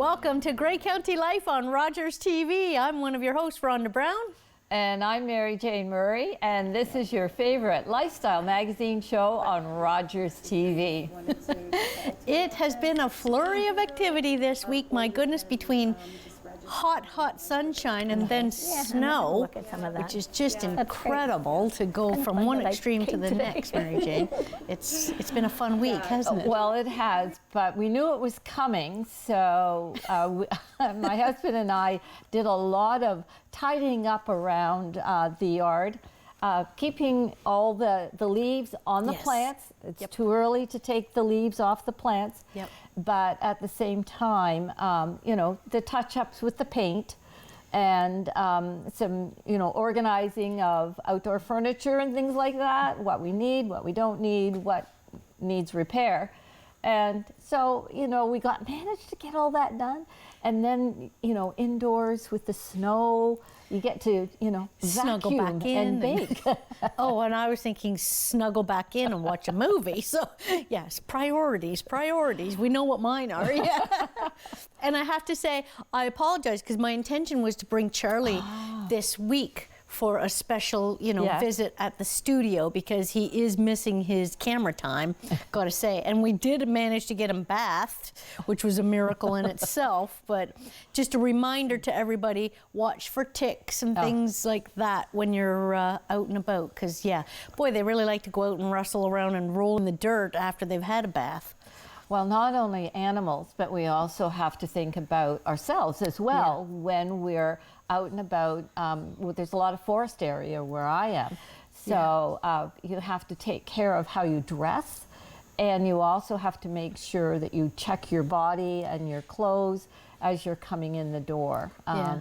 Welcome to Grey County Life on Rogers TV. I'm one of your hosts, Rhonda Brown. And I'm Mary Jane Murray, and this is your favorite lifestyle magazine show on Rogers TV. It has been a flurry of activity this week, my goodness, between hot sunshine and then snow, look at some of that. which is just incredible to go from one extreme to the today. next, Mary Jane. It's been a fun week, hasn't it? Well, it has, but we knew it was coming, so my husband and I did a lot of tidying up around the yard, keeping all the leaves on the plants. It's too early to take the leaves off the plants, but at the same time, you know, the touch-ups with the paint and some, you know, organizing of outdoor furniture and things like that, what we need, what we don't need, what needs repair. And so, you know, we managed to get all that done. And then, you know, indoors with the snow, you get to, you know, snuggle vacuum back in and bake. Oh, and I was thinking snuggle back in and watch a movie. So, yes, priorities. We know what mine are. Yeah. And I have to say, I apologize because my intention was to bring Charlie this week for a special, you know, visit at the studio because he is missing his camera time, gotta say. And we did manage to get him bathed, which was a miracle in itself. But just a reminder to everybody, watch for ticks and things like that when you're out and about. Because, yeah, boy, they really like to go out and rustle around and roll in the dirt after they've had a bath. Well, not only animals, but we also have to think about ourselves as well when we're out and about. Well, there's a lot of forest area where I am. So you have to take care of how you dress. And you also have to make sure that you check your body and your clothes as you're coming in the door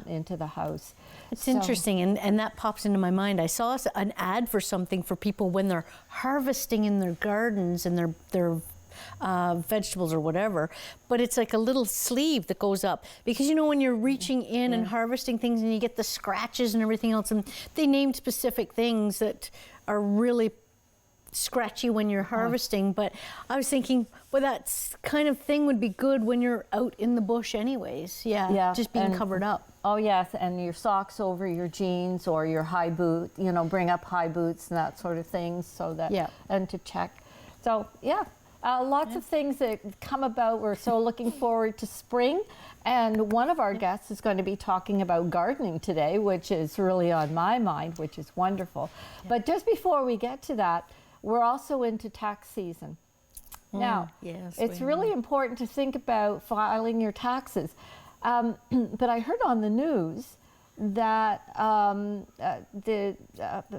into the house. It's interesting, and that pops into my mind. I saw an ad for something for people when they're harvesting in their gardens and their vegetables or whatever, but it's like a little sleeve that goes up because, you know, when you're reaching in and harvesting things and you get the scratches and everything else, and they named specific things that are really scratchy when you're harvesting. But I was thinking, well, that kind of thing would be good when you're out in the bush anyways. Just being covered up. Oh yes, and your socks over your jeans or your high boot, you know, bring up high boots and that sort of thing, so that and to check. So lots of things that come about. We're so looking forward to spring. And one of our guests is going to be talking about gardening today, which is really on my mind, which is wonderful. But just before we get to that, we're also into tax season. Now, it's really important to think about filing your taxes. But I heard on the news that the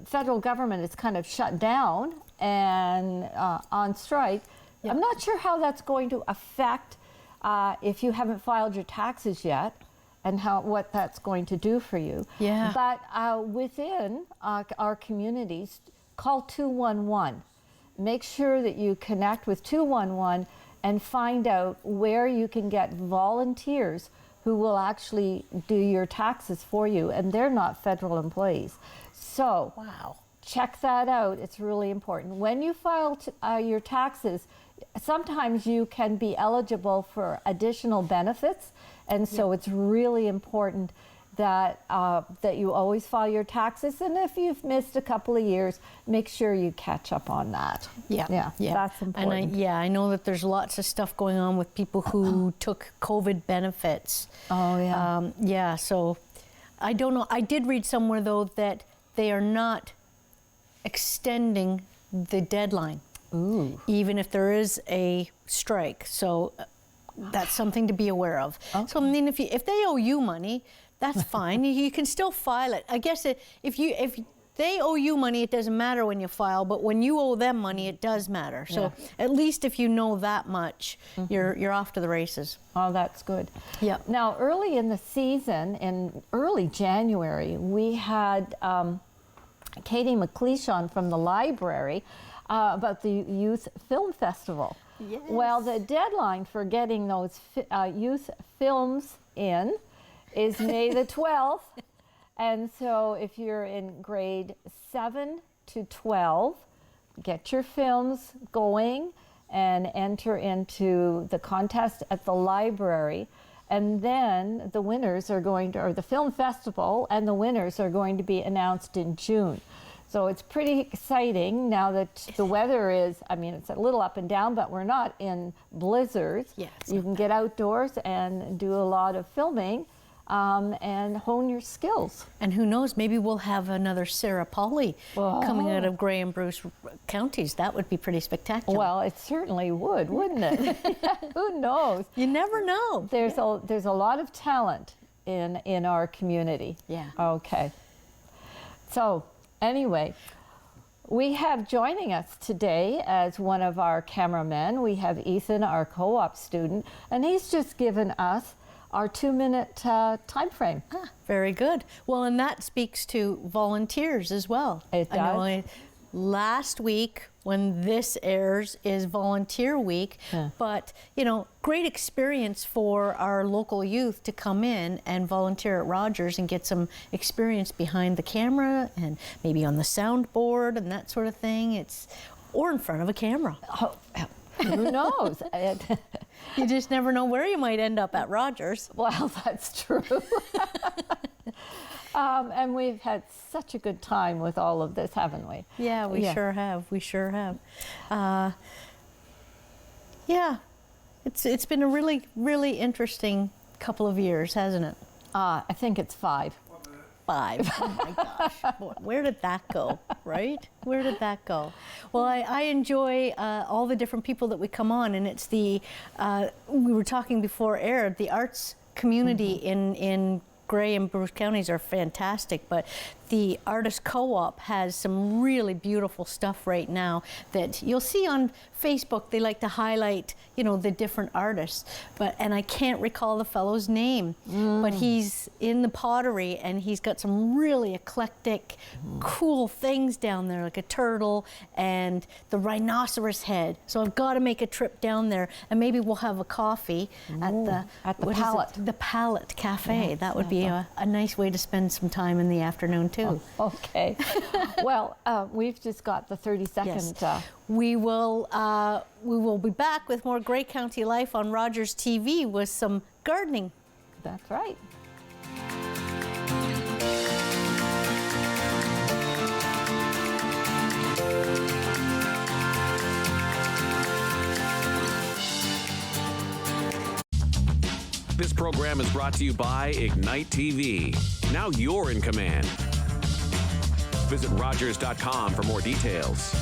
federal government is kind of shut down and on strike. I'm not sure how that's going to affect if you haven't filed your taxes yet and what that's going to do for you. But within our communities, call 211. Make sure that you connect with 211 and find out where you can get volunteers who will actually do your taxes for you, and they're not federal employees. So check that out. It's really important. When you file your taxes, sometimes you can be eligible for additional benefits, and so it's really important that that you always file your taxes. And if you've missed a couple of years, make sure you catch up on that. That's important. And I know that there's lots of stuff going on with people who took COVID benefits. So I don't know. I did read somewhere though that they are not extending the deadline. Even if there is a strike. So that's something to be aware of. So I mean, if they owe you money, that's fine. You can still file it. I guess if they owe you money, it doesn't matter when you file, but when you owe them money, it does matter. So at least if you know that much, you're off to the races. Oh, that's good. Now, early in the season, in early January, we had Katie McLeish on from the library about the Youth Film Festival. Well, the deadline for getting those youth films in is May the 12th. And so if you're in grade 7 to 12, get your films going and enter into the contest at the library. And then the winners are going to, or the film festival and the winners are going to be announced in June. So it's pretty exciting now that the weather is, I mean, it's a little up and down, but we're not in blizzards. Yeah, you can get outdoors and do a lot of filming and hone your skills. And who knows, maybe we'll have another Sarah Polly coming out of Grey and Bruce counties. That would be pretty spectacular. Well, it certainly would, wouldn't it? Who knows? You never know. There's a lot of talent in our community. Yeah. Okay. So anyway, we have joining us today as one of our cameramen, we have Ethan, our co-op student, and he's just given us our 2-minute time frame. Very good. Well, and that speaks to volunteers as well. It does. I know last week, when this airs, is Volunteer Week, but you know, great experience for our local youth to come in and volunteer at Rogers and get some experience behind the camera and maybe on the soundboard and that sort of thing. Or in front of a camera. Oh, who knows? You just never know where you might end up at Rogers. Well, that's true. And we've had such a good time with all of this, haven't we? Yeah, we sure have. We sure have. Yeah, it's been a really, really interesting couple of years, hasn't it? I think it's 5. 5. Oh my gosh. Boy, where did that go, right? Where did that go? Well, I enjoy all the different people that we come on, and it's we were talking before air, the arts community in Grey and Bruce counties are fantastic, but the Artist Co-op has some really beautiful stuff right now that you'll see on Facebook. They like to highlight, you know, the different artists, and I can't recall the fellow's name, but he's in the pottery and he's got some really eclectic, cool things down there, like a turtle and the rhinoceros head. So I've got to make a trip down there, and maybe we'll have a coffee at the Palette. The Palette Cafe. That would be a nice way to spend some time in the afternoon too. Oh, okay. Well, we've just got the 30 seconds. Yes. We will be back with more Grey County Life on Rogers TV with some gardening. That's right. This program is brought to you by Ignite TV. Now you're in command. Visit Rogers.com for more details.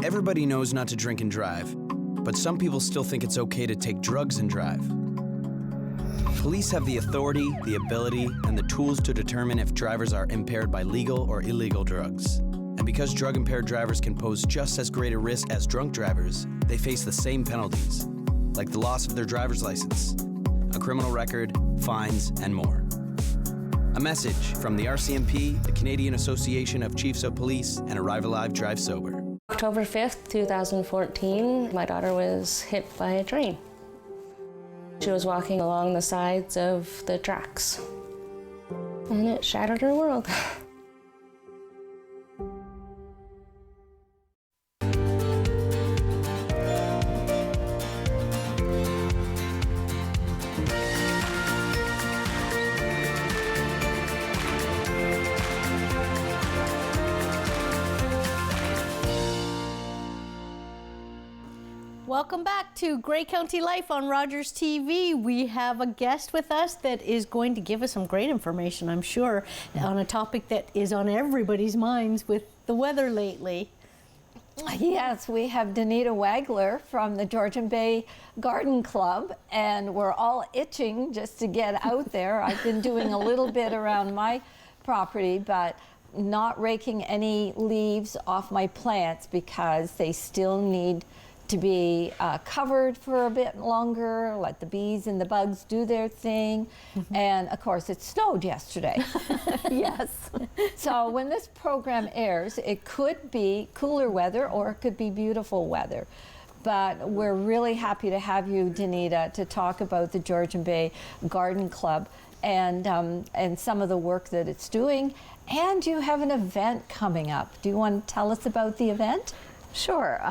Everybody knows not to drink and drive, but some people still think it's okay to take drugs and drive. Police have the authority, the ability, and the tools to determine if drivers are impaired by legal or illegal drugs. And because drug-impaired drivers can pose just as great a risk as drunk drivers, they face the same penalties, like the loss of their driver's license, a criminal record, fines, and more. A message from the RCMP, the Canadian Association of Chiefs of Police, and Arrive Alive, Drive Sober. October 5th, 2014, my daughter was hit by a train. She was walking along the sides of the tracks, and it shattered her world. Welcome back to Grey County Life on Rogers TV. We have a guest with us that is going to give us some great information, I'm sure, on a topic that is on everybody's minds with the weather lately. Yes, we have Danita Wagler from the Georgian Bay Garden Club, and we're all itching just to get out there. I've been doing a little bit around my property, but not raking any leaves off my plants because they still need to be covered for a bit longer, let the bees and the bugs do their thing. And of course, it snowed yesterday. Yes. So when this program airs, it could be cooler weather or it could be beautiful weather. But we're really happy to have you, Danita, to talk about the Georgian Bay Garden Club and some of the work that it's doing. And you have an event coming up. Do you want to tell us about the event? Sure.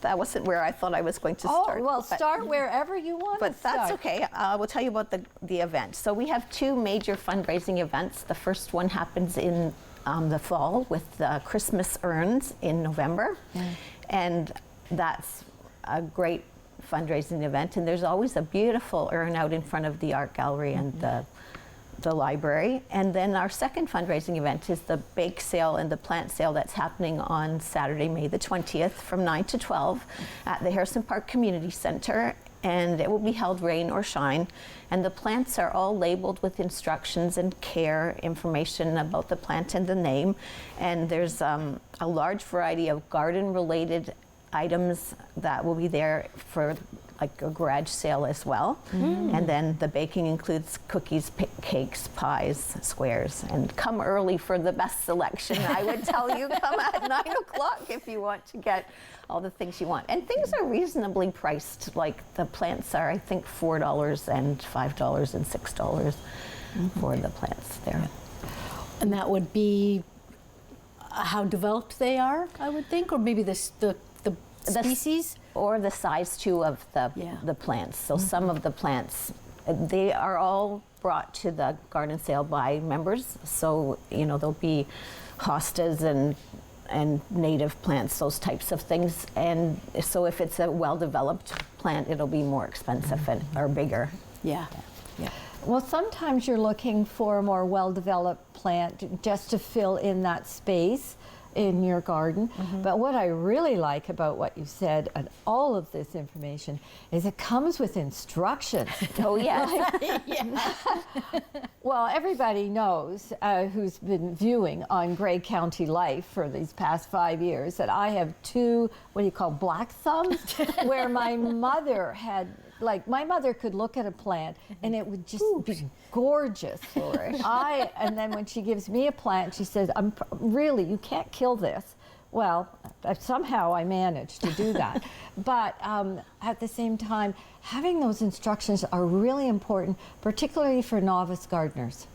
That wasn't where I thought I was going to start. Oh, well, start wherever you want to start. But that's okay. We'll tell you about the event. So we have two major fundraising events. The first one happens in the fall with the Christmas urns in November. And that's a great fundraising event. And there's always a beautiful urn out in front of the art gallery and the library. And then our second fundraising event is the bake sale and the plant sale that's happening on Saturday, May the 20th from 9 to 12 at the Harrison Park Community Center. And it will be held rain or shine. And the plants are all labeled with instructions and care information about the plant and the name. And there's a large variety of garden-related items that will be there for like a garage sale as well. And then the baking includes cookies, cakes, pies, squares, and come early for the best selection. I would tell you, come at 9 o'clock if you want to get all the things you want. And things are reasonably priced. Like the plants are, I think, $4 and $5 and $6 for the plants there. And that would be how developed they are, I would think, or maybe the species? Or the size too of the plants. So some of the plants, they are all brought to the garden sale by members. So, you know, there'll be hostas and native plants, those types of things. And so if it's a well-developed plant, it'll be more expensive or bigger. Yeah. Well, sometimes you're looking for a more well-developed plant just to fill in that space in your garden. But what I really like about what you said and all of this information is it comes with instructions. Oh, yes. Well, everybody knows who's been viewing on Grey County Life for these past 5 years that I have two, what do you call, black thumbs, where my mother had, like, my mother could look at a plant and it would just be gorgeous. And then when she gives me a plant, she says, really, you can't kill this. Well, somehow I managed to do that. But at the same time, having those instructions are really important, particularly for novice gardeners.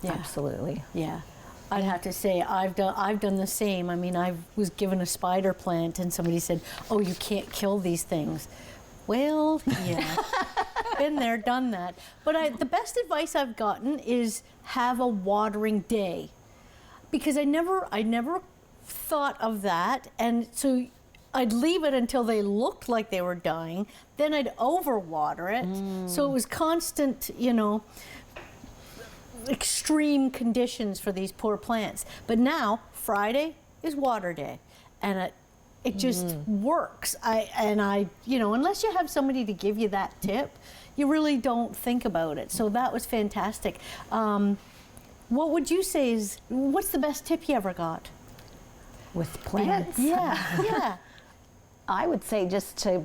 Yeah. Absolutely. Yeah. I'd have to say I've done the same. I mean, I was given a spider plant and somebody said, "Oh, you can't kill these things." Well, yeah, been there, done that. But the best advice I've gotten is have a watering day, because I never thought of that, and so I'd leave it until they looked like they were dying. Then I'd overwater it, so it was constant, you know, extreme conditions for these poor plants. But now Friday is water day, and it just works. You know, unless you have somebody to give you that tip, you really don't think about it. So that was fantastic. What would you say what's the best tip you ever got? With plants? Yeah. I would say just to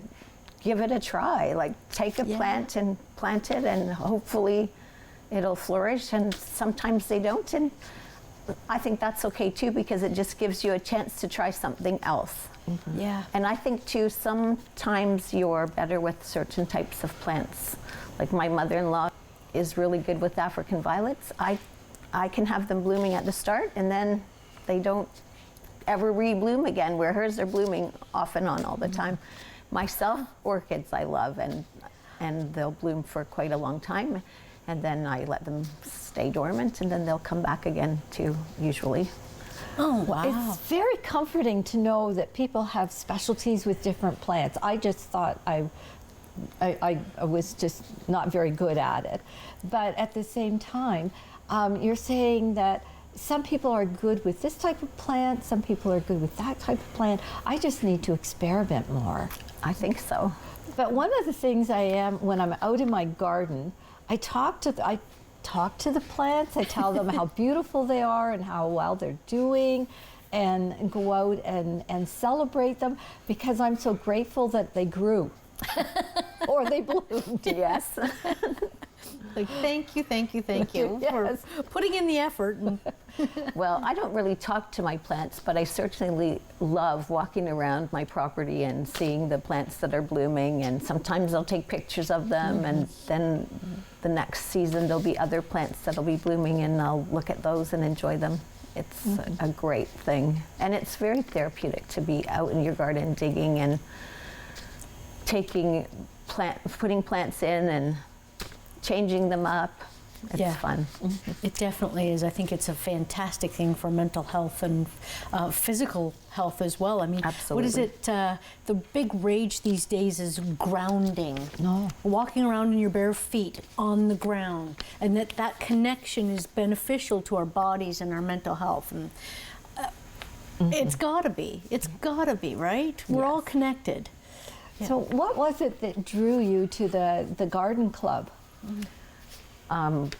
give it a try. Like, take a plant and plant it, and hopefully it'll flourish, and sometimes they don't. And I think that's okay too, because it just gives you a chance to try something else. Yeah. And I think too, sometimes you're better with certain types of plants. Like my mother-in-law is really good with African violets. I can have them blooming at the start, and then they don't ever re-bloom again, where hers are blooming off and on all the time. Myself, orchids I love, and they'll bloom for quite a long time, and then I let them stay dormant, and then they'll come back again too, usually. Oh, wow. It's very comforting to know that people have specialties with different plants. I just thought I was just not very good at it. But at the same time, you're saying that some people are good with this type of plant, some people are good with that type of plant. I just need to experiment more. I think so. But one of the things I am, when I'm out in my garden, I talk to the plants. I tell them how beautiful they are and how well they're doing, and go out and celebrate them, because I'm so grateful that they grew or they bloomed. Yes. Like, thank you Yes. for putting in the effort. Well, I don't really talk to my plants, but I certainly love walking around my property and seeing the plants that are blooming, and sometimes I'll take pictures of them, and then the next season there'll be other plants that'll be blooming, and I'll look at those and enjoy them. It's a great thing, and it's very therapeutic to be out in your garden digging and putting plants in and changing them up. It's fun. It definitely is. I think it's a fantastic thing for mental health and physical health as well. I mean, Absolutely. What is it? The big rage these days is grounding. No. Walking around in your bare feet on the ground, and that connection is beneficial to our bodies and our mental health. And it's gotta be. It's gotta be, right? We're all connected. So what was it that drew you to the garden club?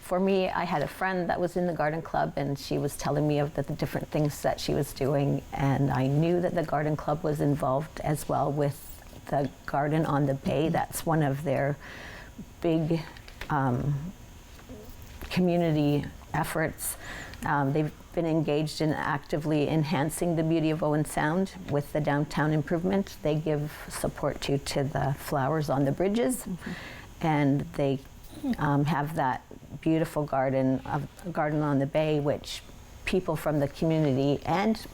For me, I had a friend that was in the garden club, and she was telling me of the different things that she was doing, and I knew that the garden club was involved as well with the garden on the bay. That's one of their big community efforts. They've been engaged in actively enhancing the beauty of Owen Sound with the downtown improvement. They give support to the flowers on the bridges, and they have that beautiful garden on the bay, which people from the community and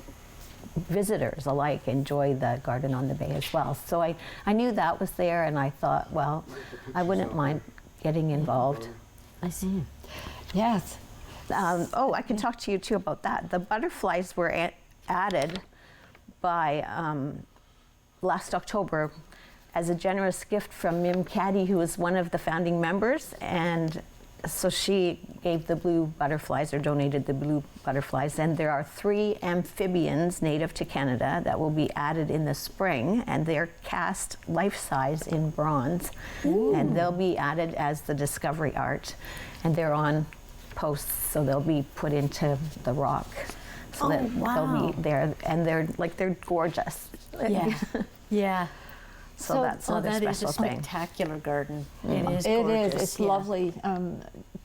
visitors alike enjoy the garden on the bay as well. So I knew that was there, and I thought, well, I wouldn't mind getting involved. I see. Yes. I can talk to you too about that. The butterflies were added by last October as a generous gift from Mim Caddy, who was one of the founding members, and so she gave the blue butterflies, or donated the blue butterflies, and there are 3 amphibians native to Canada that will be added in the spring, and they're cast life-size in bronze. Ooh. And they'll be added as the discovery art, and they're on posts, so they'll be put into the rock, so that they'll be there, and they're gorgeous. Yeah. Yeah. So that's another that special is a thing. spectacular garden. It is It gorgeous. is. It's lovely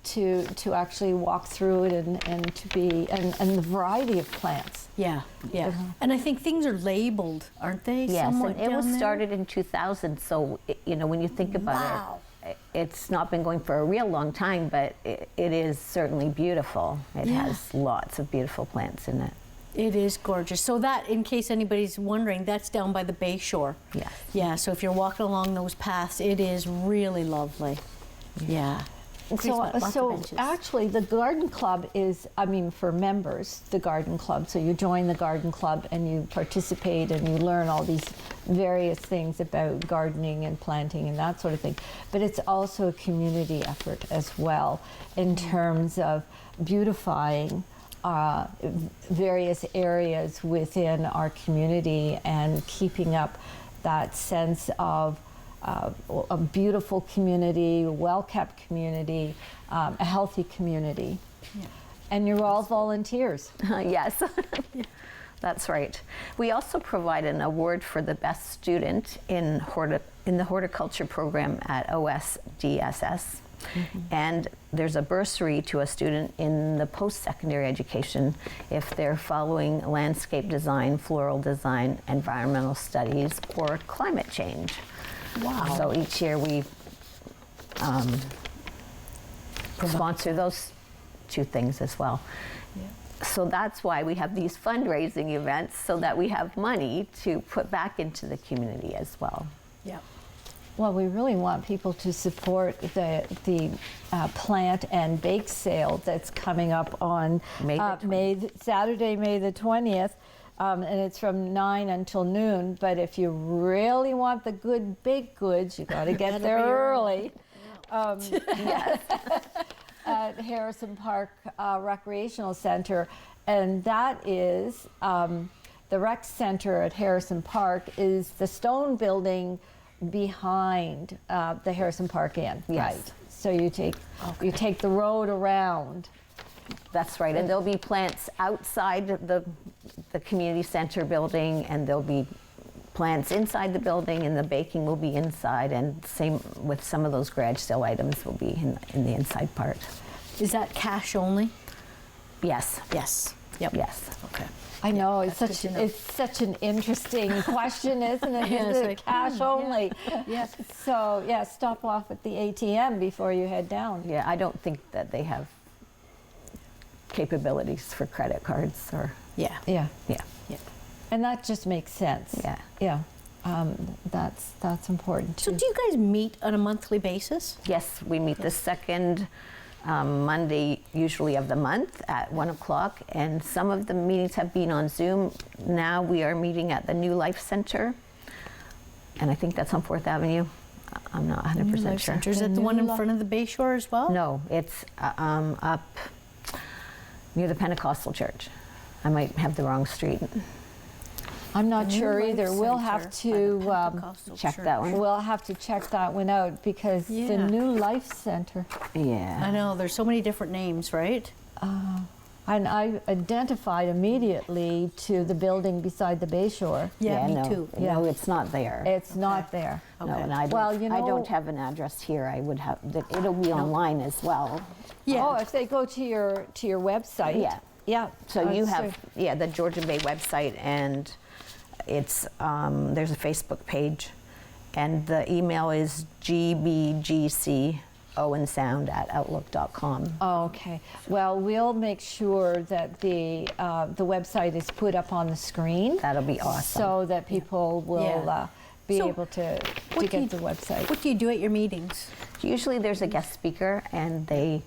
to actually walk through it and to be and the variety of plants. Yeah, yeah. And I think things are labeled, aren't they? Yes, somewhat and it was down there? started in 2000, so when you think about it, it's not been going for a real long time, but it is certainly beautiful. It has lots of beautiful plants in it. It is gorgeous. So that, in case anybody's wondering, that's down by the bay shore. Yes. Yeah, so if you're walking along those paths, it is really lovely. Yeah. So actually, the garden club is, for members, the garden club. So you join the garden club and you participate and you learn all these various things about gardening and planting and that sort of thing. But it's also a community effort as well, in terms of beautifying various areas within our community and keeping up that sense of a beautiful community, a well-kept community, a healthy community. Yeah. And you're all volunteers. Yes, that's right. We also provide an award for the best student in the horticulture program at OSDSS. Mm-hmm. And there's a bursary to a student in the post-secondary education if they're following landscape design, floral design, environmental studies, or climate change. Wow. So each year we sponsor those 2 things as well. Yeah. So that's why we have these fundraising events, so that we have money to put back into the community as well. Yeah. Well, we really want people to support the plant and bake sale that's coming up on Saturday, May the 20th, and it's from 9 until noon. But if you really want the good baked goods, you got to get there early. Yes. At Harrison Park Recreational Center, and that is the rec center at Harrison Park is the stone building behind the Harrison Park Inn. Yes. Right. So you take the road around. That's right, and there'll be plants outside the community center building, and there'll be plants inside the building, and the baking will be inside, and same with some of those garage sale items will be in the inside part. Is that cash only? Yes. Yes. Yep. Yes. Okay. I know, that's good to know. it's such an interesting question, isn't it? Yeah, Is it's it like, cash only? Yeah. So, yeah, stop off at the ATM before you head down. Yeah, I don't think that they have capabilities for credit cards or. Yeah. Yeah. Yeah. Yeah. And that just makes sense. Yeah. Yeah. That's important So too. do you guys meet on a monthly basis? Yes, we meet the second Monday usually of the month at 1 o'clock, and some of the meetings have been on Zoom. Now we are meeting at the New Life Center, and I think that's on 4th Avenue. I'm not 100% sure. Is it the one in front of the Bay Shore as well? No, it's up near the Pentecostal Church. I might have the wrong street. I'm not sure Life either. We'll have Center by the to Pentecostal check Church. that one. we'll have to check that one out because the Yeah. New Life Center. Yeah. I know, there's so many different names, right? And I identified immediately to the building beside the Bay Shore. Yeah, me no, too. No, it's not there. It's not there. No, and I don't, Well, you I know- don't have an address here. I would have, it'll be online as well. Yeah. Oh, if they go to your website. Yeah. Yeah. So you so- have, the Georgian Bay website, and it's, there's a Facebook page, and the email is gbgcoandsound@outlook.com. Oh, okay. Well, we'll make sure that the website is put up on the screen. That'll be awesome. So that people will Yeah. be So able to what do get you- the website. What do you do at your meetings? Usually there's a guest speaker, and they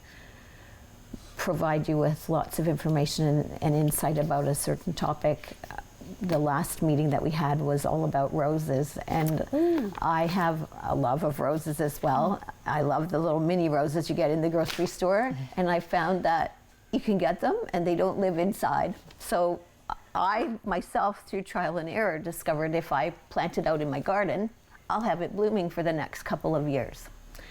provide you with lots of information and insight about a certain topic. The last meeting that we had was all about roses, and I have a love of roses as well. I love the little mini roses you get in the grocery store, and I found that you can get them and they don't live inside. So I myself, through trial and error, discovered if I plant it out in my garden, I'll have it blooming for the next couple of years.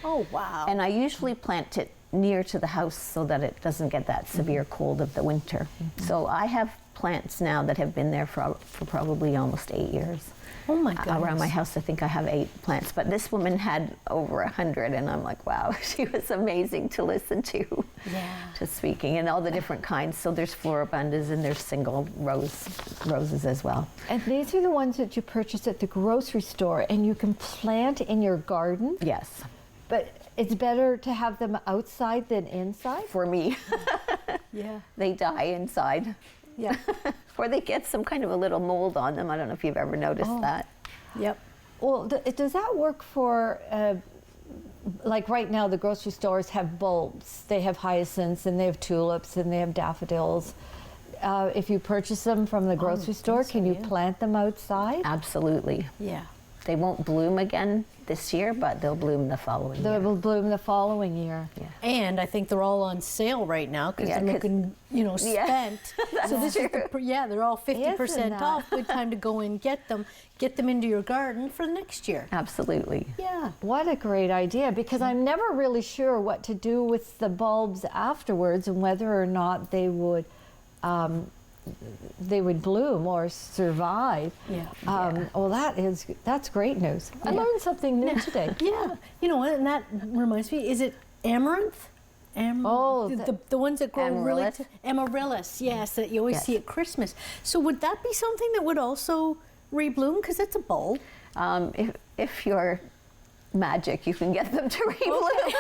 Oh, wow. And I usually plant it near to the house so that it doesn't get that severe cold of the winter. So I have plants now that have been there for probably almost 8 years. Oh my goodness. Around my house, I think I have 8 plants, but this woman had over 100, and I'm like, wow, she was amazing to listen to. Yeah. To speaking, and all the different kinds. So there's floribundas and there's single roses as well. And these are the ones that you purchase at the grocery store and you can plant in your garden. Yes, But it's better to have them outside than inside? for me, Yeah. they die inside. Yeah. Or they get some kind of a little mold on them. I don't know if you've ever noticed that. Yep. Well, does that work for, like right now, the grocery stores have bulbs. They have hyacinths and they have tulips and they have daffodils. If you purchase them from the grocery store, can you plant them outside? Absolutely. Yeah. They won't bloom again this year, but they'll bloom the following They year. will bloom the following year. And I think they're all on sale right now because Yeah, they're 'cause- looking, spent. So this is they're all 50% that? off. Good time to go and get them into your garden for the next year. Absolutely. Yeah. What a great idea, because I'm never really sure what to do with the bulbs afterwards and whether or not they would bloom or survive. Yeah. Well, that's great news. I learned something new today. Yeah. You know what? And that reminds me, is it amaranth? Oh, the ones that grow really Amaryllis? amaryllis, yes, that you always Yes. see at Christmas. So would that be something that would also rebloom? Because it's a bulb. If you're magic, you can get them to rebloom.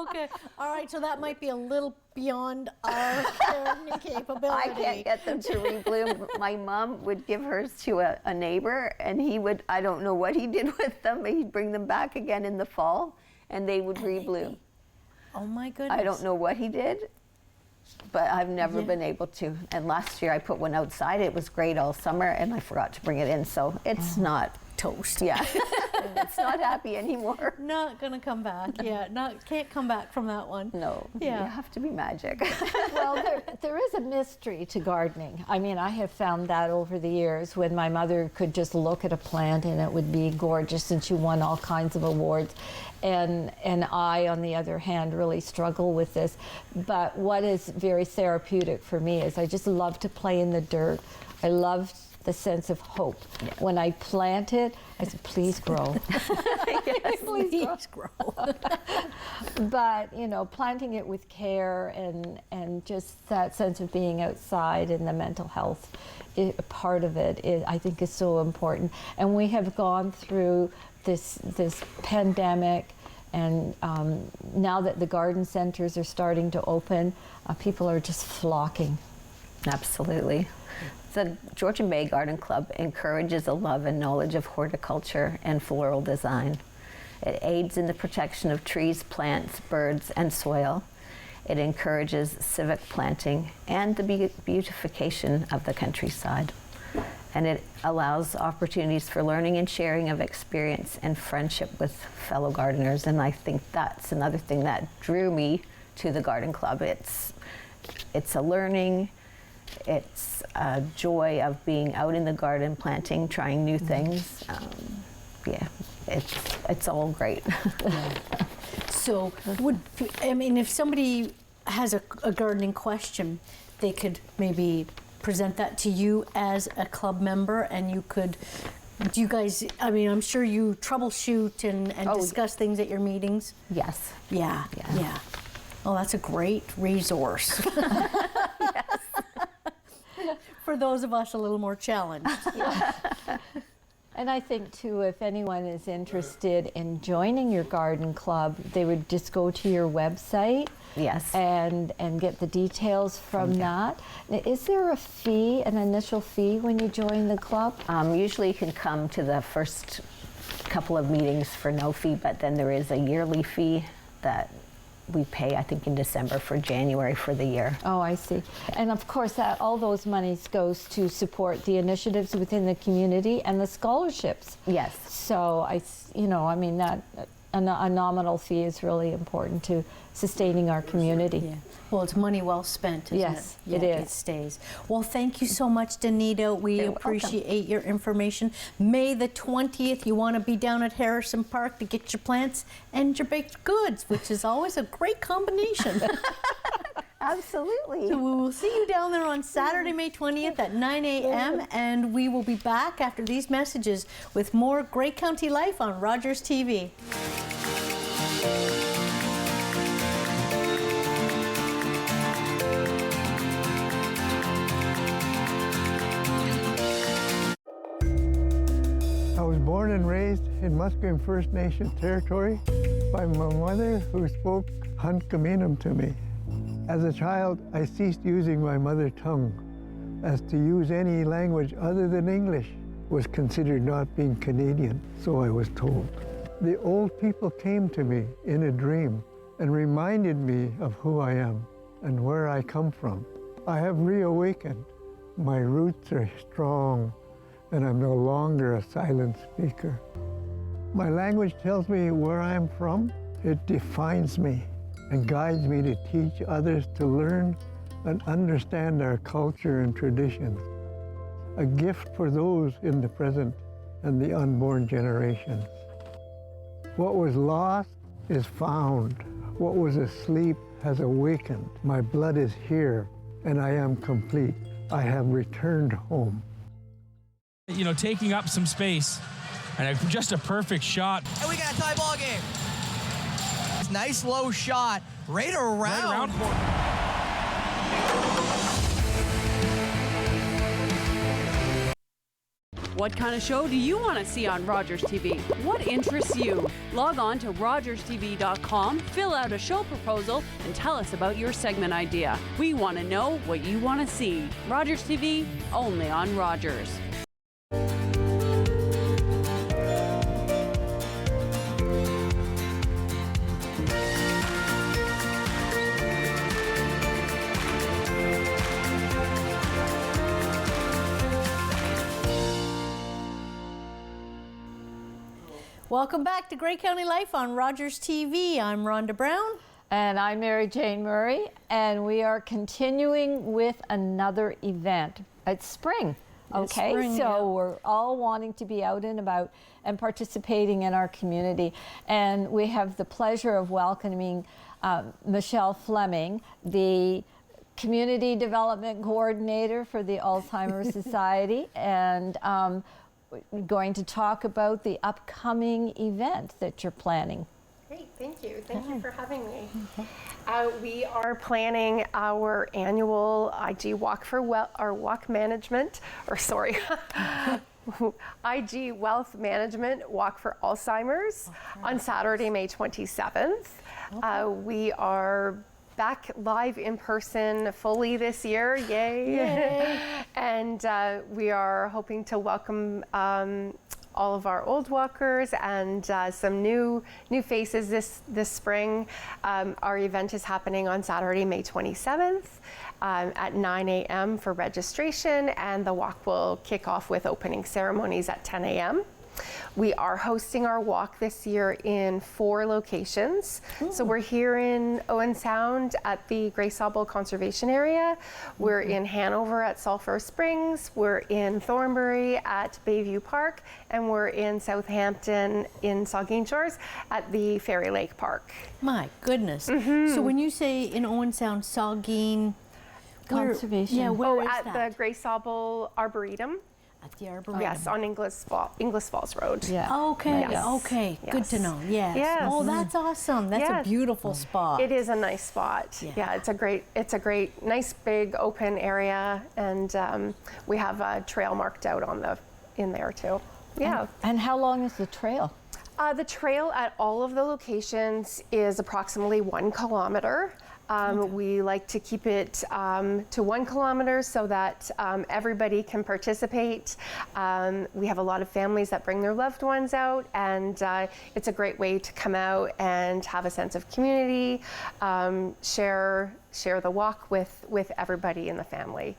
Okay. All right. So that might be a little beyond our gardening capability. I can't get them to rebloom. My mom would give hers to a neighbor, and he would, I don't know what he did with them, but he'd bring them back again in the fall, and they would rebloom. Oh my goodness. I don't know what he did, but I've never been able to. And last year I put one outside. It was great all summer, and I forgot to bring it in, so it's not toast. Yeah. It's not happy anymore. Not gonna come back. Yeah, can't come back from that one. No, Yeah. you have to be magic. Well, there is a mystery to gardening. I mean, I have found that over the years when my mother could just look at a plant and it would be gorgeous, and she won all kinds of awards. And I, on the other hand, really struggle with this. But what is very therapeutic for me is I just love to play in the dirt. I love the sense of hope. Yeah. When I plant it, I said, please grow. Yes, please grow. But, you know, planting it with care and just that sense of being outside and the mental health part of it, I think is so important. And we have gone through this pandemic, and now that the garden centers are starting to open, people are just flocking. Absolutely. The Georgian Bay Garden Club encourages a love and knowledge of horticulture and floral design. It aids in the protection of trees, plants, birds, and soil. It encourages civic planting and the beautification of the countryside. And it allows opportunities for learning and sharing of experience and friendship with fellow gardeners. And I think that's another thing that drew me to the garden club. It's a learning, it's a joy of being out in the garden, planting, trying new things. Yeah, it's all great. So, if somebody has a gardening question, they could maybe present that to you as a club member, and you could. Do you guys? I'm sure you troubleshoot and discuss things at your meetings. Yes. Yeah. Oh, that's a great resource. Yes. For those of us a little more challenged. Yeah. And I think too, if anyone is interested in joining your garden club, they would just go to your website. Yes. And get the details from that. Now, is there a fee, an initial fee when you join the club? Usually you can come to the first couple of meetings for no fee, but then there is a yearly fee that we pay, I think, in December for January for the year. Oh, I see. And of course, all those monies goes to support the initiatives within the community and the scholarships. Yes. So that a nominal fee is really important to sustaining our community. Yeah. Well, it's money well spent, isn't yes, it? It is. It stays. Well, thank you so much, Danita. We You're appreciate welcome. your information. May the 20th, you want to be down at Harrison Park to get your plants and your baked goods, which is always a great combination. Absolutely. So we will see you down there on Saturday, May 20th at 9 a.m. And we will be back after these messages with more Grey County Life on Rogers TV. I was born and raised in Musqueam First Nation territory by my mother, who spoke Hunkaminam to me. As a child, I ceased using my mother tongue, as to use any language other than English was considered not being Canadian, so I was told. The old people came to me in a dream and reminded me of who I am and where I come from. I have reawakened. My roots are strong, and I'm no longer a silent speaker. My language tells me where I'm from. It defines me and guides me to teach others to learn and understand our culture and traditions. A gift for those in the present and the unborn generations. What was lost is found. What was asleep has awakened. My blood is here, and I am complete. I have returned home. You know, taking up some space, and just a perfect shot. And we got a tie ball game. Nice low shot, right around. What kind of show do you want to see on Rogers TV? What interests you? Log on to rogerstv.com, fill out a show proposal, and tell us about your segment idea. We want to know what you want to see. Rogers TV, only on Rogers. Welcome back to Grey County Life on Rogers TV. I'm Rhonda Brown. And I'm Mary Jane Murray, and we are continuing with another event. It's spring, okay? We're all wanting to be out and about and participating in our community. And we have the pleasure of welcoming Michelle Fleming, the Community Development Coordinator for the Alzheimer Society, and we're going to talk about the upcoming event that you're planning. Great, thank you. Thank you for having me. We are planning our annual IG Walk for Walk Management, IG Wealth Management Walk for Alzheimer's on Saturday, May 27th. We are back live in person fully this year, yay. And we are hoping to welcome all of our old walkers and some new faces this spring. Our event is happening on Saturday, May 27th at 9 a.m. for registration, and the walk will kick off with opening ceremonies at 10 a.m. We are hosting our walk this year in 4 locations. So we're here in Owen Sound at the Grey Sauble Conservation Area. We're in Hanover at Sulphur Springs. We're in Thornbury at Bayview Park. And we're in Southampton in Saugeen Shores at the Fairy Lake Park. My goodness. So when you say in Owen Sound, Saugeen Conservation. Where is at that? the Grey Sauble Arboretum. At the Arboretum. Yes, on Inglis Falls Road. Yeah. Okay, Yes. okay. Good to Yes. know. Yes. Yes. Oh, that's awesome. That's a beautiful spot. It is a nice spot. Yeah, it's a great, nice big open area, and we have a trail marked out in there too. Yeah. And how long is the trail? The trail at all of the locations is approximately 1 kilometer. We like to keep it to 1 kilometer so that everybody can participate. We have a lot of families that bring their loved ones out, and it's a great way to come out and have a sense of community, share the walk with everybody in the family.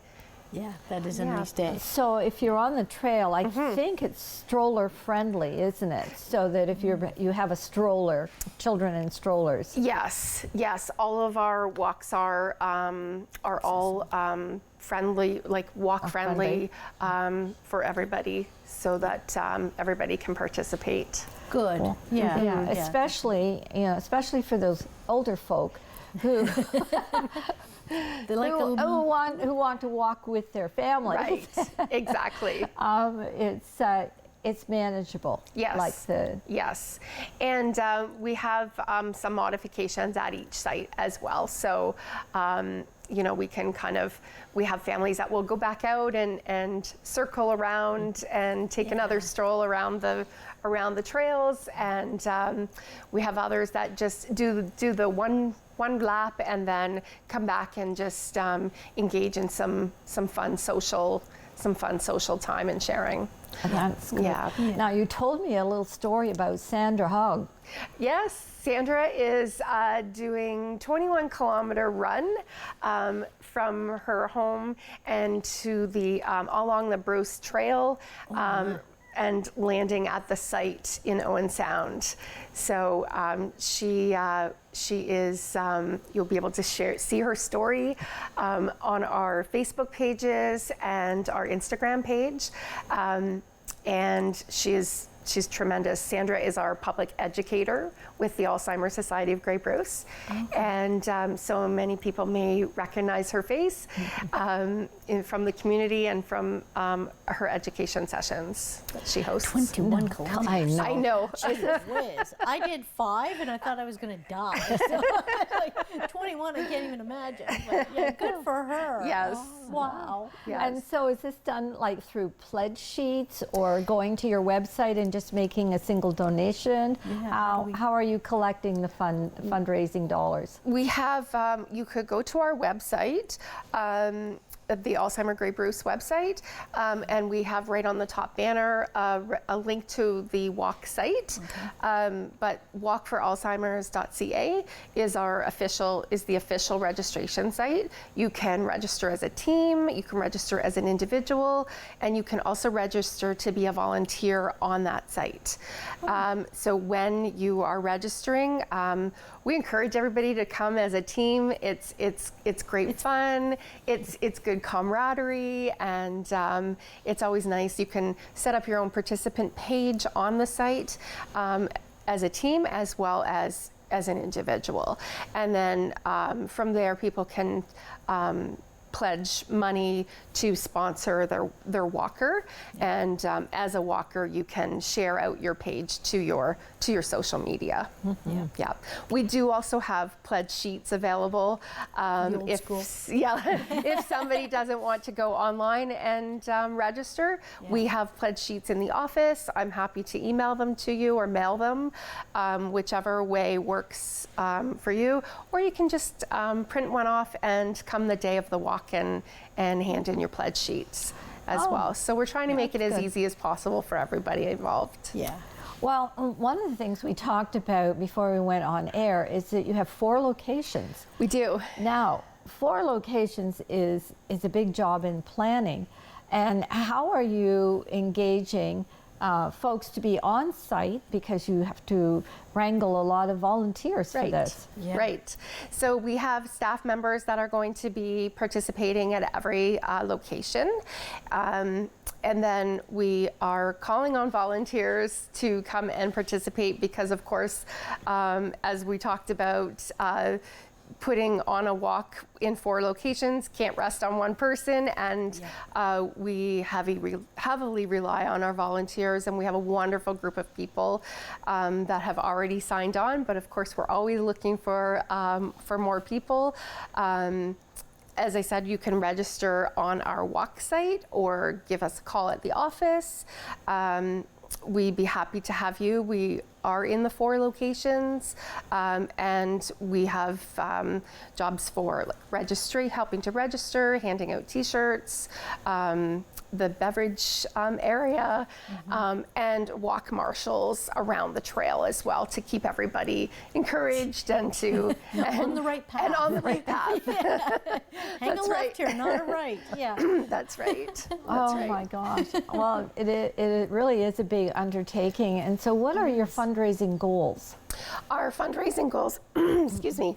Yeah, that is a nice day. So if you're on the trail, I think it's stroller friendly, isn't it? So that if you have a stroller, children in strollers. Yes. All of our walks are all friendly, like walk friendly for everybody, so that everybody can participate. Good. Cool. Yeah. Especially for those older folk who They like who want to walk with their family. Right. Exactly. It's manageable. Yes. Yes. And we have some modifications at each site as well. So, we have families that will go back out and circle around and take another stroll around the trails. And we have others that just do the one lap and then come back and just engage in some fun social time and sharing. That's good. Yeah. Now, you told me a little story about Sandra Hogg. Yes, Sandra is doing 21-kilometer run from her home and to the along the Bruce Trail. And landing at the site in Owen Sound. So she is, you'll be able to see her story on our Facebook pages and our Instagram page. And she's tremendous. Sandra is our public educator with the Alzheimer Society of Grey Bruce. And so many people may recognize her face from the community and from her education sessions that she hosts. 21 kilometers. I know. Jesus whiz. I did 5 and I thought I was going to die. So, like 21, I can't even imagine. But yeah, good for her. Yes. Wow. Yes. And so is this done like through pledge sheets or going to your website and just making a single donation? Yeah, how are you collecting the fundraising dollars? We have, you could go to our website the Alzheimer Grey Bruce website, and we have right on the top banner a link to the walk site. But walkforalzheimers.ca is the official registration site. You can register as a team, you can register as an individual, and you can also register to be a volunteer on that site. So when you are registering, we encourage everybody to come as a team. It's great fun. It's good camaraderie, and it's always nice. You can set up your own participant page on the site as a team as well as an individual. And then from there, people can pledge money to sponsor their walker, and as a walker you can share out your page to your social media. Yeah, we do also have pledge sheets available if somebody doesn't want to go online and register. We have pledge sheets in the office. I'm happy to email them to you or mail them, whichever way works for you, or you can just print one off and come the day of the walk and hand in your pledge sheets as well. So we're trying to make it as easy as possible for everybody involved. Yeah. Well, one of the things we talked about before we went on air is that you have 4 locations. We do. Now, 4 locations is a big job in planning. And how are you engaging folks to be on site, because you have to wrangle a lot of volunteers for this? Right. So we have staff members that are going to be participating at every location. And then we are calling on volunteers to come and participate because, of course, as we talked about, putting on a walk in 4 locations can't rest on one person, and we heavily rely on our volunteers, and we have a wonderful group of people that have already signed on, but of course we're always looking for more people. As I said, you can register on our walk site or give us a call at the office. We'd be happy to have you. We are in the 4 locations, and we have jobs for helping to register, handing out T-shirts, the beverage area, and walk marshals around the trail as well to keep everybody encouraged and to on the right path. And on the right path. Hang a left here, not a right. That's right. My gosh. Well, it really is a big undertaking. And so what are your fundraising goals? Our fundraising goals, excuse me,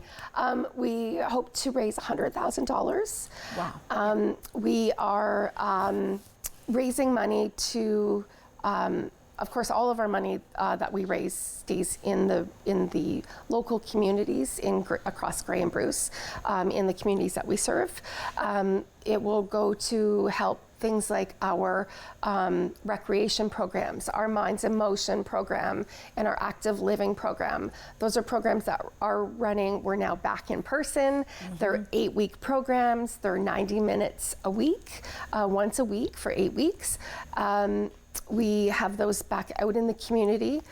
we hope to raise $100,000. Wow. We are raising money to, of course, all of our money that we raise stays in the local communities across Grey and Bruce, in the communities that we serve. It will go to help things like our recreation programs, our Minds in Motion program, and our Active Living program. Those are programs that are running. We're now back in person. They're 8-week programs. They're 90 minutes a week, once a week for 8 weeks. We have those back out in the community.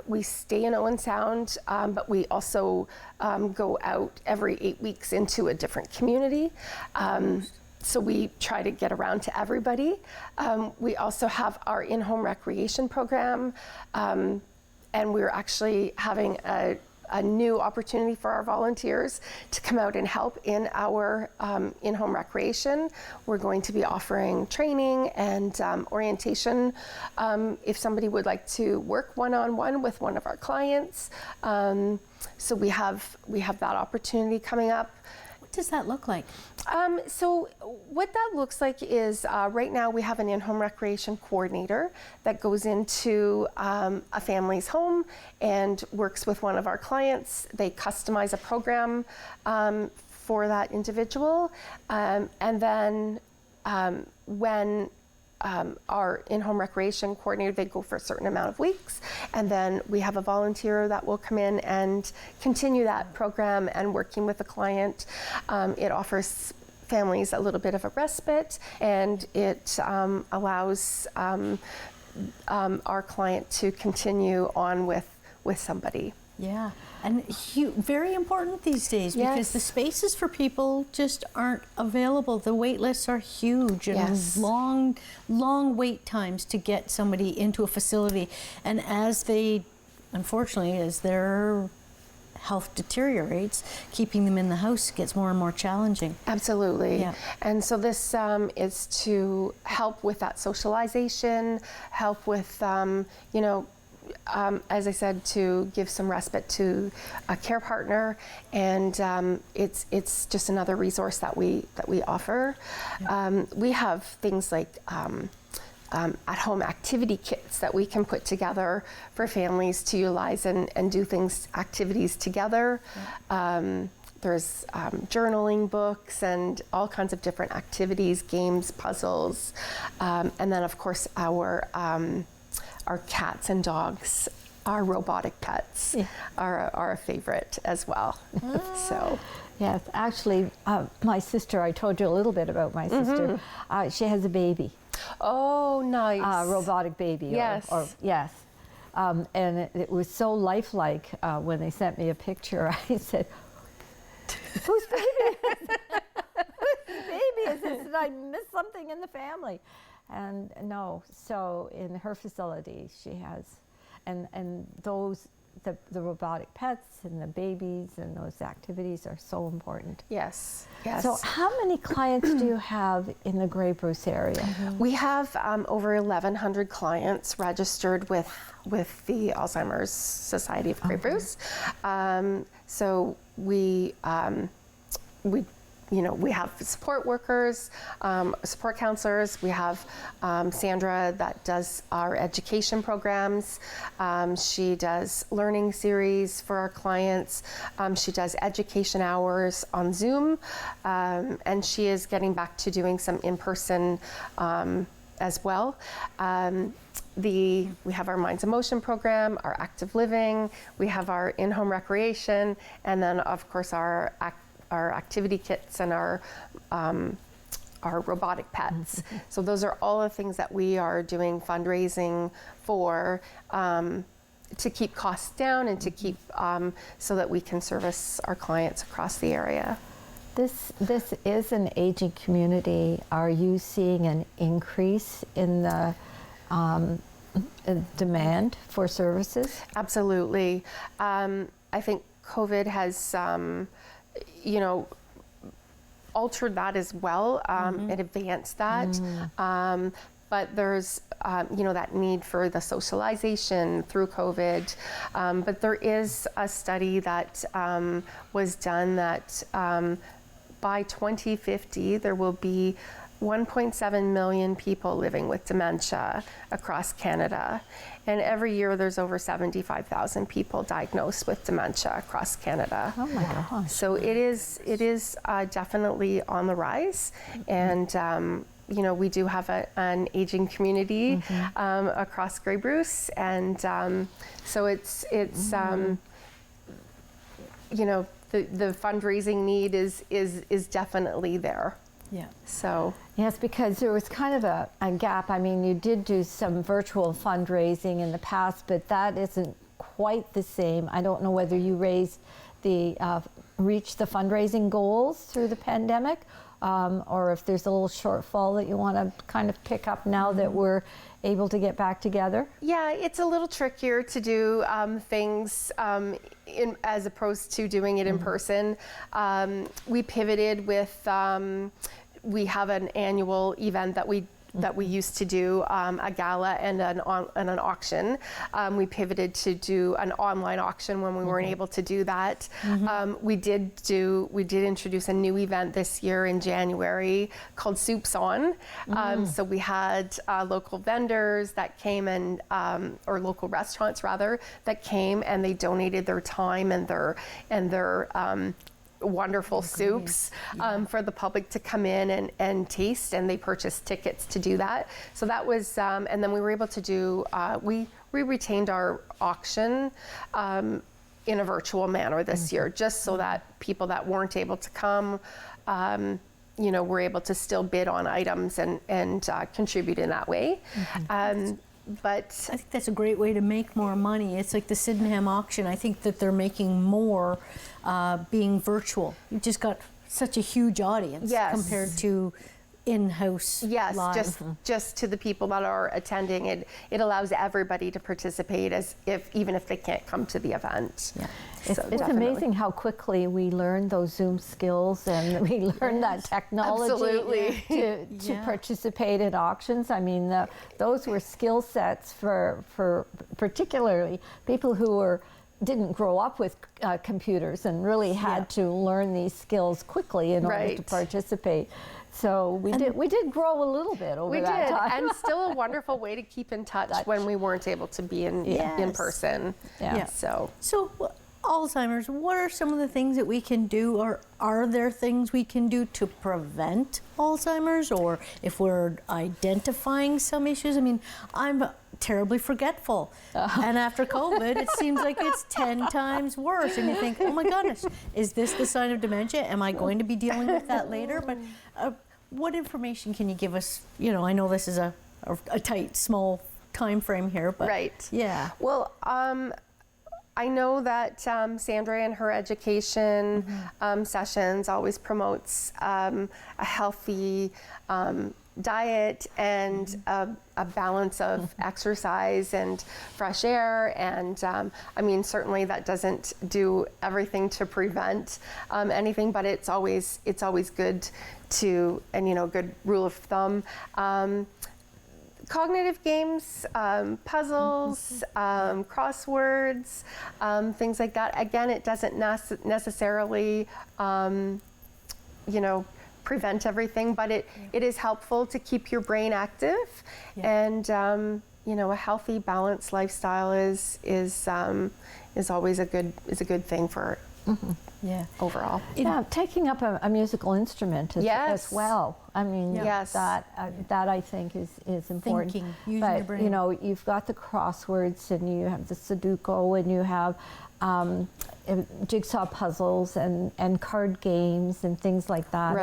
We stay in Owen Sound, but we also go out every 8 weeks into a different community. So we try to get around to everybody. We also have our in-home recreation program, and we're actually having a new opportunity for our volunteers to come out and help in our in-home recreation. We're going to be offering training and orientation if somebody would like to work one-on-one with one of our clients. So we have that opportunity coming up. What does that look like? So what that looks like is right now we have an in-home recreation coordinator that goes into a family's home and works with one of our clients. They customize a program for that individual, and then when our in-home recreation coordinator, they go for a certain amount of weeks, and then we have a volunteer that will come in and continue that program and working with the client. It offers families a little bit of a respite, and it allows our client to continue on with somebody. Yeah, and very important these days because the spaces for people just aren't available. The wait lists are huge and long wait times to get somebody into a facility. And unfortunately, as their health deteriorates, keeping them in the house gets more and more challenging. Absolutely. Yeah. And so this is to help with that socialization, help with, as I said, to give some respite to a care partner, and it's just another resource that we offer. Yeah. We have things like at-home activity kits that we can put together for families to utilize and do activities together. Yeah. There's journaling books and all kinds of different activities, games, puzzles, and then of course our cats and dogs, our robotic pets, are a favorite as well. So. Yes, actually, my sister, I told you a little bit about my sister. She has a baby. Oh, nice. Robotic baby. Yes. Yes. And it was so lifelike when they sent me a picture. I said, whose baby is it? Whose baby is this? Did I miss something in the family? And no, so in her facility she has, and those, the robotic pets and the babies and those activities are so important. Yes, yes. So how many clients do you have in the Grey Bruce area? Mm-hmm. We have over 1,100 clients registered with the Alzheimer's Society of Grey Bruce. So we have support workers, support counselors. We have Sandra that does our education programs. She does learning series for our clients. She does education hours on Zoom. And she is getting back to doing some in-person as well. We have our Minds in Motion program, our active living, we have our in-home recreation, and then of course our activity kits and our robotic pets. So those are all the things that we are doing fundraising for, to keep costs down and to keep so that we can service our clients across the area. This is an aging community. Are you seeing an increase in the demand for services? Absolutely. I think COVID has altered that as well, and advanced that. But there's, that need for the socialization through COVID. But there is a study that was done that by 2050, there will be 1.7 million people living with dementia across Canada. And every year there's over 75,000 people diagnosed with dementia across Canada. Oh my gosh. So it is definitely on the rise. And we do have an aging community across Grey Bruce. And so it's the fundraising need is definitely there. Yeah. So. Yes, because there was kind of a gap. I mean, you did do some virtual fundraising in the past, but that isn't quite the same. I don't know whether you reached the fundraising goals through the pandemic, or if there's a little shortfall that you want to kind of pick up now that we're able to get back together. Yeah, it's a little trickier to do things as opposed to doing it in person. We pivoted with. We have an annual event that we used to do, a gala and an auction. We pivoted to do an online auction when we weren't able to do that. We did introduce a new event this year in January called Soups On. So we had local vendors that came and, or local restaurants rather, that came and they donated their time and their wonderful soups for the public to come in and taste, and they purchased tickets to do that. So that was, and then we were able to do, we retained our auction in a virtual manner this year, just so that people that weren't able to come, were able to still bid on items and contribute in that way. But I think that's a great way to make more money. It's like the Sydenham auction. I think that they're making more being virtual. You've just got such a huge audience compared to in-house live. Just to the people that are attending, it allows everybody to participate even if they can't come to the event. Yeah. It's amazing how quickly we learn those Zoom skills and we learn that technology to participate in auctions. I mean, those were skill sets for particularly people who didn't grow up with computers and really had to learn these skills quickly in order to participate. So we did grow a little bit over that time. And still a wonderful way to keep in touch when we weren't able to be in person. Yeah. So Alzheimer's, what are some of the things that we can do, or are there things we can do to prevent Alzheimer's, or if we're identifying some issues? I mean, I'm terribly forgetful, and after COVID, it seems like it's 10 times worse, and you think, oh my goodness, is this the sign of dementia? Am I going to be dealing with that later? But what information can you give us? You know, I know this is a tight, small time frame here, but yeah. Well, I know that Sandra in her education sessions always promotes a healthy diet and a balance of exercise and fresh air. And I mean, certainly that doesn't do everything to prevent anything, but it's always good to, and you know, good rule of thumb. Cognitive games, puzzles, crosswords, things like that. Again, it doesn't necessarily, prevent everything, but it is helpful to keep your brain active, and a healthy, balanced lifestyle is always a good thing for. Overall. Yeah, taking up a musical instrument as well. I mean, that I think is important. Thinking, using but your brain. you know, you've got the crosswords, and you have the Sudoku, and you have jigsaw puzzles and card games and things like that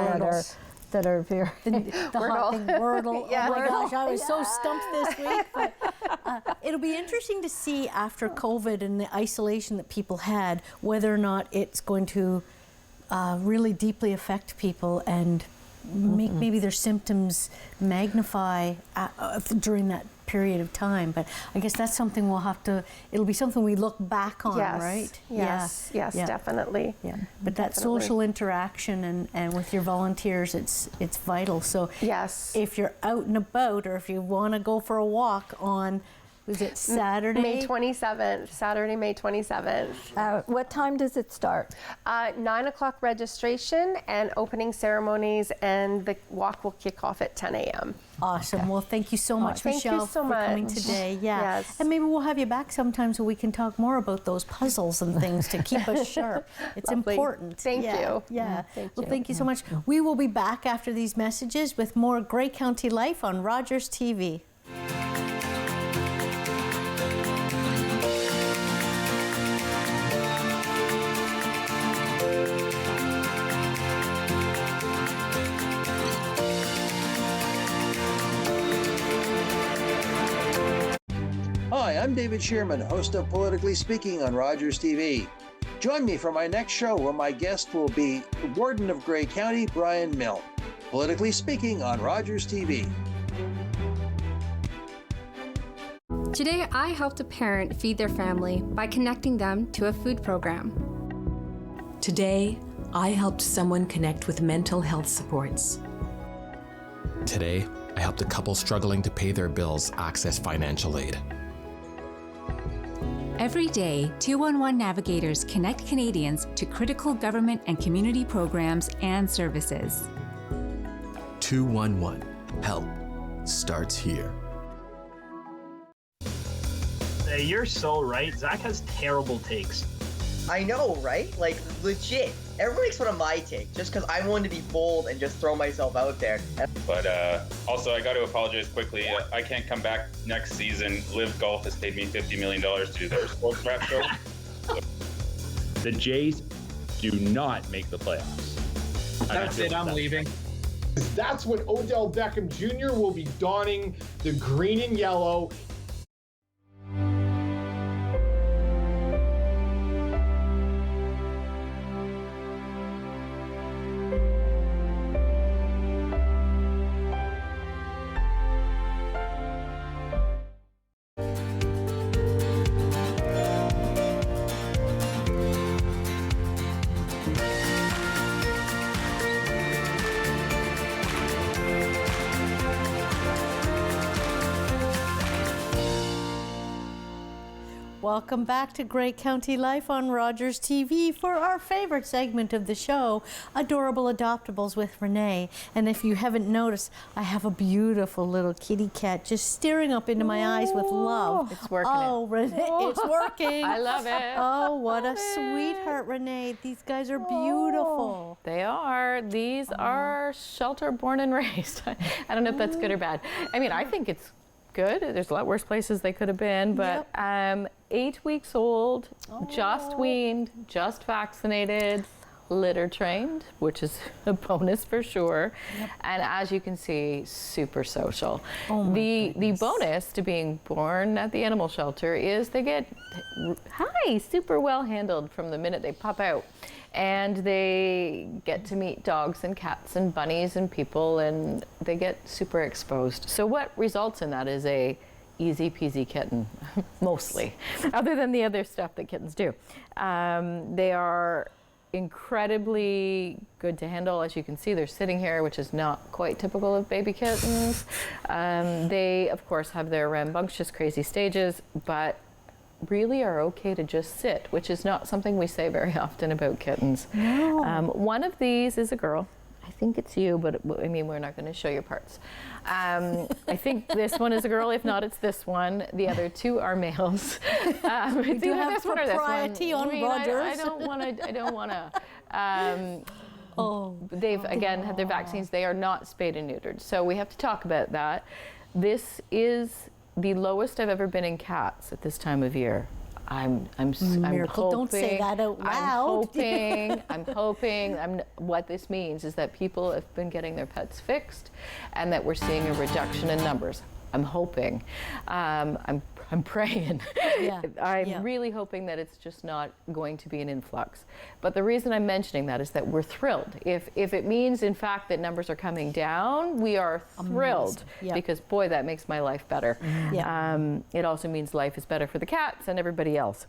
that are very the hot thing, Wordle. Oh my gosh, I was so stumped this week. But it'll be interesting to see after COVID and the isolation that people had, whether or not it's going to really deeply affect people and make maybe their symptoms magnify during that period of time. But I guess that's something it'll be something we look back on, right? Yes, definitely. Yeah. But that social interaction and with your volunteers, it's vital. So if you're out and about, or if you want to go for a walk on, was it Saturday? May 27th, Saturday, May 27th. What time does it start? 9 o'clock registration and opening ceremonies, and the walk will kick off at 10 a.m. Awesome. Well, thank you so much, Michelle, for coming today. Yeah. Yes. And maybe we'll have you back sometime so we can talk more about those puzzles and things to keep us sharp. It's important. Thank you. Yeah. Thank you so much. We will be back after these messages with more Grey County Life on Rogers TV. Hi, I'm David Shearman, host of Politically Speaking on Rogers TV. Join me for my next show, where my guest will be Warden of Grey County, Brian Milne. Politically Speaking on Rogers TV. Today, I helped a parent feed their family by connecting them to a food program. Today, I helped someone connect with mental health supports. Today, I helped a couple struggling to pay their bills access financial aid. Every day, 211 navigators connect Canadians to critical government and community programs and services. 211. Help starts here. Hey, you're so right. Zach has terrible takes. I know, right? Like, legit. Everyone makes fun of my take just because I wanted to be bold and just throw myself out there. But also, I got to apologize quickly. I can't come back next season. Live Golf has paid me $50 million to do their sports wrap show. The Jays do not make the playoffs. That's it. I'm leaving. That's when Odell Beckham Jr. will be donning the green and yellow. Welcome back to Great County Life on Rogers TV for our favorite segment of the show, Adorable Adoptables with Renee. And if you haven't noticed, I have a beautiful little kitty cat just staring up into my eyes with love. It's working. Oh, Renee, it's working. I love it. Oh, what a sweetheart, Renee. These guys are beautiful. They are. These are shelter born and raised. I don't know if that's good or bad. I mean, I think it's good. There's a lot worse places they could have been, but 8 weeks old, just weaned, just vaccinated, litter trained, which is a bonus for sure. And as you can see, super social. The bonus to being born at the animal shelter is they get super well handled from the minute they pop out. And they get to meet dogs and cats and bunnies and people, and they get super exposed. So what results in that is a easy peasy kitten, mostly, other than the other stuff that kittens do. They are incredibly good to handle. As you can see, they're sitting here, which is not quite typical of baby kittens. They, of course, have their rambunctious, crazy stages, but really are okay to just sit, which is not something we say very often about kittens. No. One of these is a girl. I think it's you, but I mean, we're not going to show your parts. I think this one is a girl. If not, it's this one. The other two are males. We do have propriety on Rogers. I don't want to. They've again had their vaccines. They are not spayed and neutered, so we have to talk about that. This is the lowest I've ever been in cats at this time of year. I'm hoping. Don't say that out loud. I'm hoping. What this means is that people have been getting their pets fixed, and that we're seeing a reduction in numbers. I'm hoping. I'm praying. I'm really hoping that it's just not going to be an influx. But the reason I'm mentioning that is that we're thrilled. If it means, in fact, that numbers are coming down, we are thrilled. Because, boy, that makes my life better. It also means life is better for the cats and everybody else.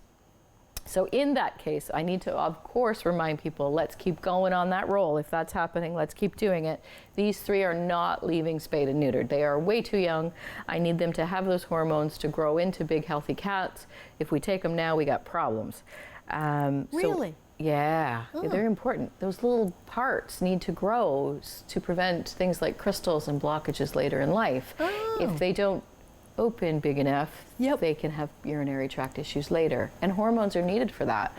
So in that case, I need to, of course, remind people, let's keep going on that roll. If that's happening, let's keep doing it. These three are not leaving spayed and neutered. They are way too young. I need them to have those hormones to grow into big, healthy cats. If we take them now, we got problems. Really? Yeah, they're important. Those little parts need to grow to prevent things like crystals and blockages later in life. If they don't open big enough, they can have urinary tract issues later, and hormones are needed for that.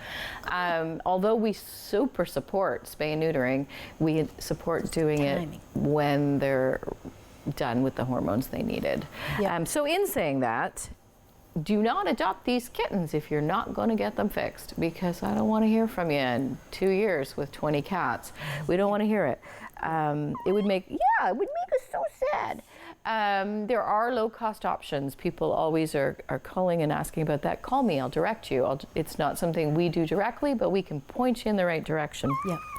Although we super support spay and neutering, we support doing it when they're done with the hormones they needed. So in saying that, do not adopt these kittens if you're not going to get them fixed, because I don't want to hear from you in 2 years with 20 cats. We don't want to hear it. It would make us so sad. There are low-cost options. People always are calling and asking about that. Call me, I'll direct you. It's not something we do directly, but we can point you in the right direction.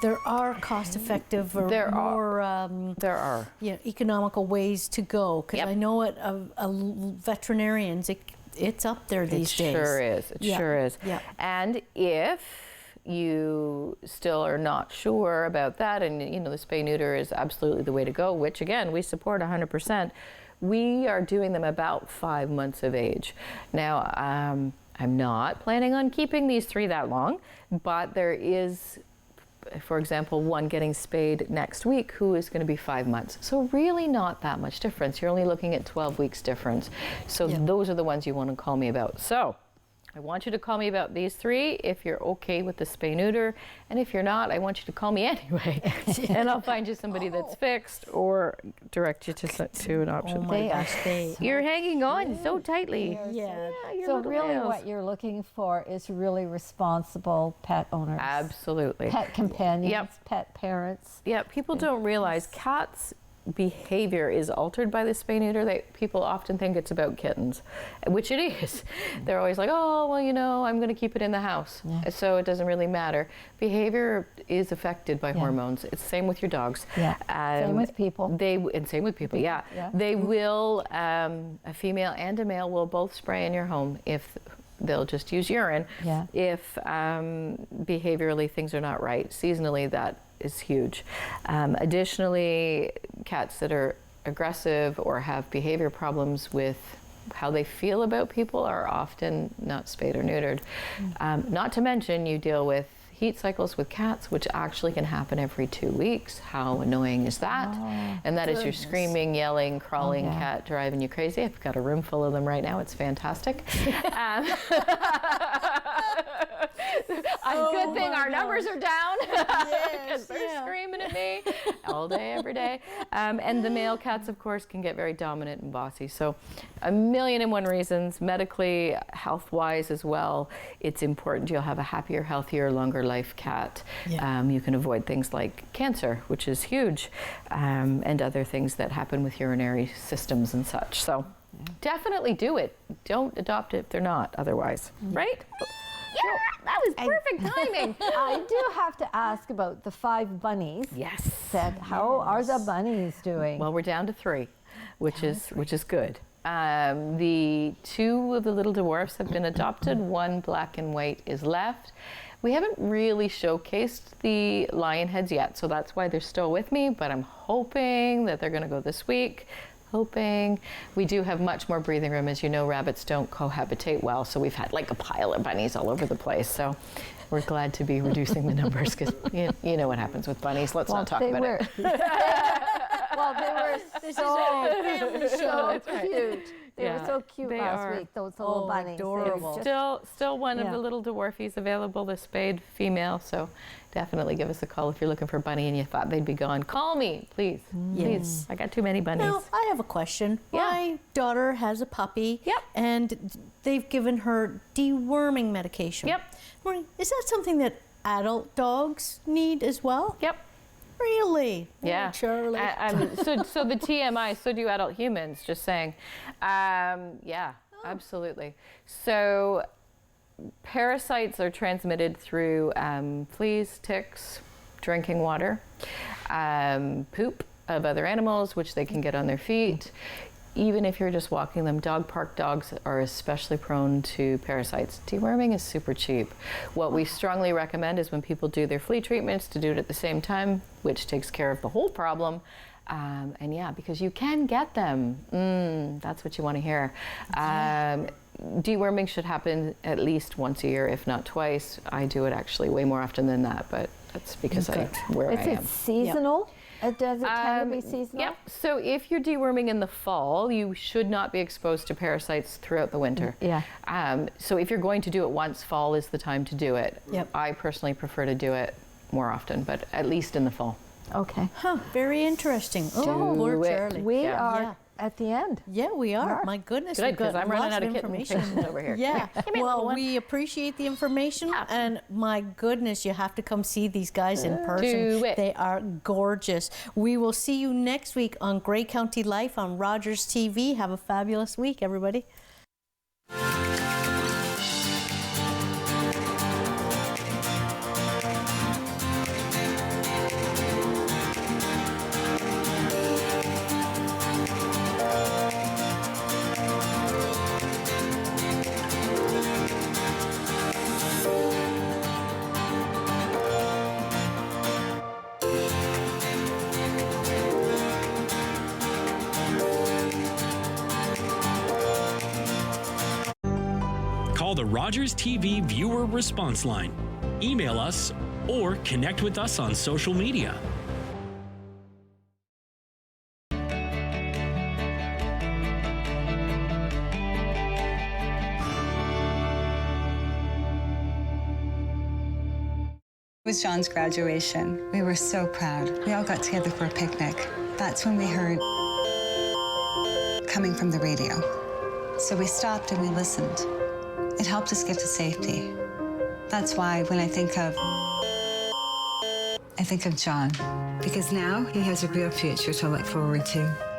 There are cost-effective or more economical ways to go. Because I know at veterinarians, it's up there these days. It sure is. And if you still are not sure about that, and the spay neuter is absolutely the way to go, which again we support 100%. We are doing them about 5 months of age. Now I'm not planning on keeping these three that long, but there is, for example, one getting spayed next week who is going to be 5 months. So really not that much difference. You're only looking at 12 weeks difference. So those are the ones you want to call me about. So I want you to call me about these three if you're okay with the spay neuter, and if you're not, I want you to call me anyway, and I'll find you somebody that's fixed or direct you to an option. Oh my gosh, you're hanging on so tightly. So really what you're looking for is really responsible pet owners. Absolutely. Pet companions, pet parents. People don't realize cats' behavior is altered by the spay neuter. People often think it's about kittens, which it is. They're always like, oh, well, I'm going to keep it in the house, so it doesn't really matter. Behavior is affected by hormones. It's the same with your dogs. Same with people. Same with people, They will, a female and a male will both spray in your home if they'll just use urine. If behaviorally things are not right, seasonally that is huge. Additionally, cats that are aggressive or have behavior problems with how they feel about people are often not spayed or neutered. Not to mention you deal with heat cycles with cats, which actually can happen every 2 weeks. How annoying is that? And that is your screaming, yelling, crawling cat driving you crazy. I've got a room full of them right now. It's fantastic. Good thing our numbers are down because they're screaming at me all day, every day. And the male cats, of course, can get very dominant and bossy. So 1,000,001 reasons, medically, health-wise as well, it's important you'll have a happier, healthier, longer life cat. You can avoid things like cancer, which is huge, and other things that happen with urinary systems and such. So definitely do it. Don't adopt it if they're not otherwise, right? Yeah, that was perfect timing. I do have to ask about the 5 bunnies. Yes. How are the bunnies doing? Well, we're down to 3, which is good. The 2 of the little dwarfs have been adopted. 1 black and white is left. We haven't really showcased the lion heads yet, so that's why they're still with me, but I'm hoping that they're going to go this week. We do have much more breathing room. As you know, rabbits don't cohabitate well, so we've had like a pile of bunnies all over the place. So we're glad to be reducing the numbers because you know what happens with bunnies. Let's not talk about it. Well, they were so cute. They were so cute last week, those little bunnies. Adorable. Still one of the little dwarfies available, the spayed female. So definitely give us a call if you're looking for a bunny and you thought they'd be gone. Call me, please. Please. I got too many bunnies. Now, I have a question. My daughter has a puppy, and they've given her deworming medication. Is that something that adult dogs need as well? Really? Yeah. Charlie. So the TMI, so do adult humans, just saying. Absolutely. So parasites are transmitted through fleas, ticks, drinking water, poop of other animals, which they can get on their feet. Even if you're just walking them, dog park dogs are especially prone to parasites. Deworming is super cheap. What we strongly recommend is when people do their flea treatments to do it at the same time, which takes care of the whole problem. Because you can get them. That's what you want to hear. Deworming should happen at least once a year, if not twice. I do it actually way more often than that, but that's because I am. Is it seasonal? Does it tend to be seasonal? Yep. So if you're deworming in the fall, you should not be exposed to parasites throughout the winter. So if you're going to do it once, fall is the time to do it. I personally prefer to do it more often, but at least in the fall. Okay. Very interesting. Poor Charlie. We are at the end. Yeah, we are. My goodness, good, we've got because I'm running lots out of information over here. Well, we appreciate the information, and my goodness, you have to come see these guys in person. They are gorgeous. We will see you next week on Grey County Life on Rogers TV. Have a fabulous week, everybody. Call the Rogers TV viewer response line, email us, or connect with us on social media. It was John's graduation. We were so proud. We all got together for a picnic. That's when we heard coming from the radio. So we stopped and we listened. It helped us get to safety. That's why when I think of John, because now he has a real future to look forward to.